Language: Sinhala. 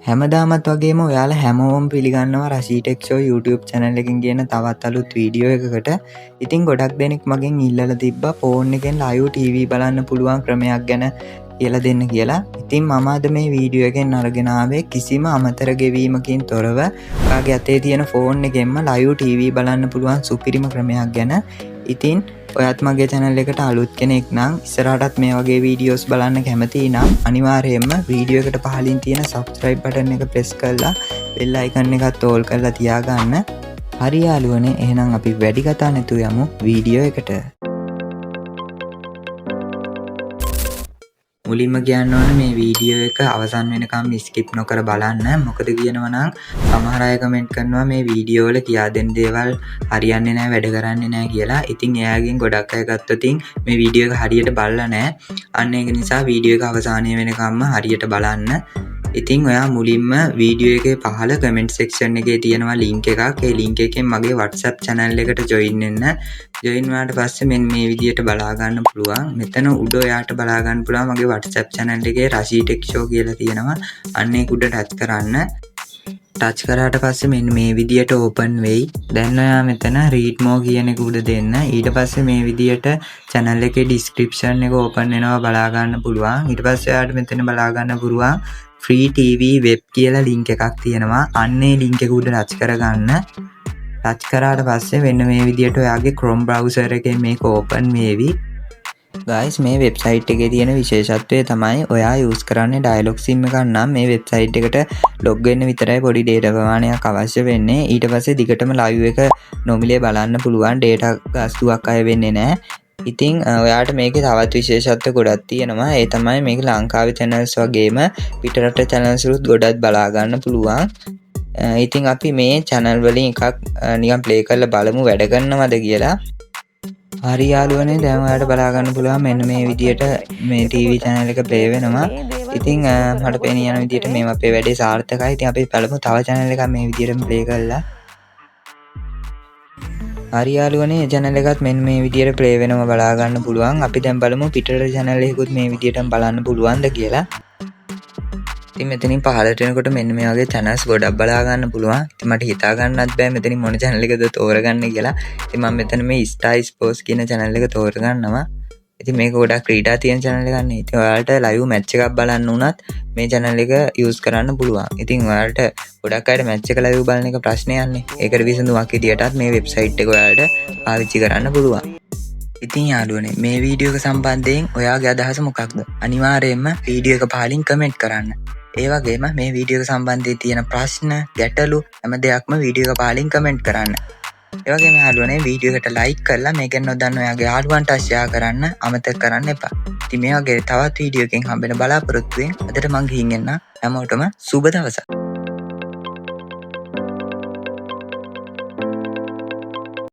හැමදාමත් වගේම ඔයාලා හැමෝම පිළිගන්නවා රෂී ටෙක් ෂෝ YouTube channel එකකින් කියන තවත් අලුත් වීඩියෝ එකකට. ඉතින් ගොඩක් දෙනෙක් මගෙන් ඉල්ලලා තිබ්බා ෆෝන් එකෙන් live TV බලන්න පුළුවන් ක්‍රමයක් ගැන කියලා දෙන්න කියලා. ඉතින් මම අද මේ වීඩියෝ එකෙන් අරගෙන ආවේ කිසිම අමතර ගෙවීමකින් තොරව ඔයාගේ අතේ තියෙන ෆෝන් එකෙන්ම live TV බලන්න පුළුවන් සුපිරිම ක්‍රමයක් ගැන. ඉතින් ඔයත් මගේ channel එකට අලුත් කෙනෙක් නම් ඉස්සරහටත් මේ වගේ වීඩියෝස් බලන්න කැමති නම් අනිවාර්යයෙන්ම වීඩියෝ එකට පහලින් තියෙන subscribe button එක press කරලා bell icon එකත් all කරලා තියාගන්න. හරි යාළුවනේ, එහෙනම් අපි වැඩි කතා නැතුව යමු වීඩියෝ එකට. මුලින්ම කියන්න ඕනේ මේ වීඩියෝ එක අවසන් වෙනකම් skip නොකර බලන්න. මොකද කියනවා නම් සමහර අය කමෙන්ට් කරනවා මේ වීඩියෝ වල කියා දෙන දේවල් හරියන්නේ නැහැ, වැඩ කරන්නේ නැහැ කියලා. ඉතින් එයාගෙන් ගොඩක් අය ගත්තොතින් මේ වීඩියෝ එක හරියට බලලා නැහැ. අන්න ඒක නිසා වීඩියෝ එක අවසානය වෙනකම්ම හරියට බලන්න. ඉතින් ඔයා මුලින්ම වීඩියෝ එකේ පහළ කමෙන්ට් සෙක්ෂන් එකේ තියෙනවා link එකක්. ඒ link එකෙන් මගේ WhatsApp channel එකට join වෙන්න. join වුණාට පස්සේ මෙන්න මේ විදියට බලා ගන්න පුළුවන්. මෙතන උඩ ඔයාට බලා ගන්න පුළුවන් මගේ WhatsApp channel එකේ රෂී ටෙක් ෂෝ කියලා තියෙනවා. අන්න ඒක උඩ ටච් කරන්න. ටච් කරාට පස්සේ මෙන්න මේ විදියට open වෙයි. දැන් ඔයා මෙතන read more කියන එක උඩ දෙන්න. ඊට පස්සේ මේ විදියට channel එකේ description එක open වෙනවා බලා ගන්න පුළුවන්. ඊට පස්සේ ඔයාට මෙතන බලා ගන්න පුළුවන් free TV web කියලා link එකක් තියෙනවා. අන්න ඒ link එක උඩ ටච් කරගන්න. ටච් කරාට පස්සේ වෙන්න මේ විදියට ඔයාගේ Chrome browser එකෙන් මේක open වෙවි. guys, මේ website එකේ තියෙන විශේෂත්වය තමයි ඔයා use කරන්නේ dialog sim එකක් නම් මේ website එකට log වෙන්න විතරයි පොඩි data ප්‍රමාණයක් අවශ්‍ය වෙන්නේ. ඊට පස්සේ දිගටම live එක නොමිලේ බලන්න පුළුවන්. data ගාස්තුවක් අය වෙන්නේ නැහැ. ඉතින් ඔයාට මේකේ තවත් විශේෂත්ව ගොඩක් තියෙනවා. ඒ තමයි මේක ලංකාවේ channels වගේම පිටරට channels උත් ගොඩක් බලා ගන්න පුළුවන්. ඉතින් අපි මේ channel වලින් එකක් නිකන් play කරලා බලමු වැඩ කරනවද කියලා. හරි යාළුවනේ, දැන් ඔයාලට බලා ගන්න පුළුවන් මෙන්න මේ විදියට මේ TV channel එක play වෙනවා. ඉතින් මට පේන යන විදියට මේ අපේ වැඩේ සාර්ථකයි. ඉතින් අපි බලමු තව channel එකක් මේ විදියටම play කරලා. හරි යාළුවනේ, channel එකත් මෙන්න මේ විදියට play වෙනවා බලා ගන්න පුළුවන්. අපි දැන් බලමු පිටරට channel එකකුත් මේ විදියටම බලන්න පුළුවන්ද කියලා. ඉතින් මෙතනින් පහළට එනකොට මෙන්න මේ වගේ channels ගොඩක් බලා ගන්න පුළුවන්. ඉතින් මට හිතා ගන්නත් බෑ මෙතනින් මොන channel එකද තෝරගන්න කියලා. ඉතින් මම මෙතන මේ Star Sports කියන channel එක තෝරගන්නවා. ඉතින් මේක ගොඩක් ක්‍රීඩා තියෙන channel එකක් නේ. ඉතින් ඔයාලට live match එකක් බලන්න උනත් මේ channel එක use කරන්න පුළුවන්. ඉතින් ඔයාලට ගොඩක් අයට match එක live බලන එක ප්‍රශ්නයක් නේ. ඒකට විසඳුමක් විදියටත් මේ website එක ඔයාලට පාවිච්චි කරන්න පුළුවන්. ඉතින් යාළුවනේ, මේ වීඩියෝ එක සම්බන්ධයෙන් ඔයාගේ අදහස මොකක්ද? අනිවාර්යයෙන්ම වීඩියෝ එක පහලින් comment කරන්න. ඒ වගේම මේ වීඩියෝ එක සම්බන්ධයෙන් තියෙන ප්‍රශ්න, ගැටලු හැම දෙයක්ම වීඩියෝ එක පහලින් comment කරන්න. ඒ වගේම යාළුවනේ, වීඩියෝ එකට like කරලා මේක නොදන්න ඔයාගේ යාළුවන්ට share කරන්න අමතක කරන්න එපා. ඉතින් මේ වගේ තවත් වීඩියෝ එකකින් හම්බෙන බලාපොරොත්තුවෙන් අදට මං ගිහින් එන්න. හැමෝටම සුබ දවසක්.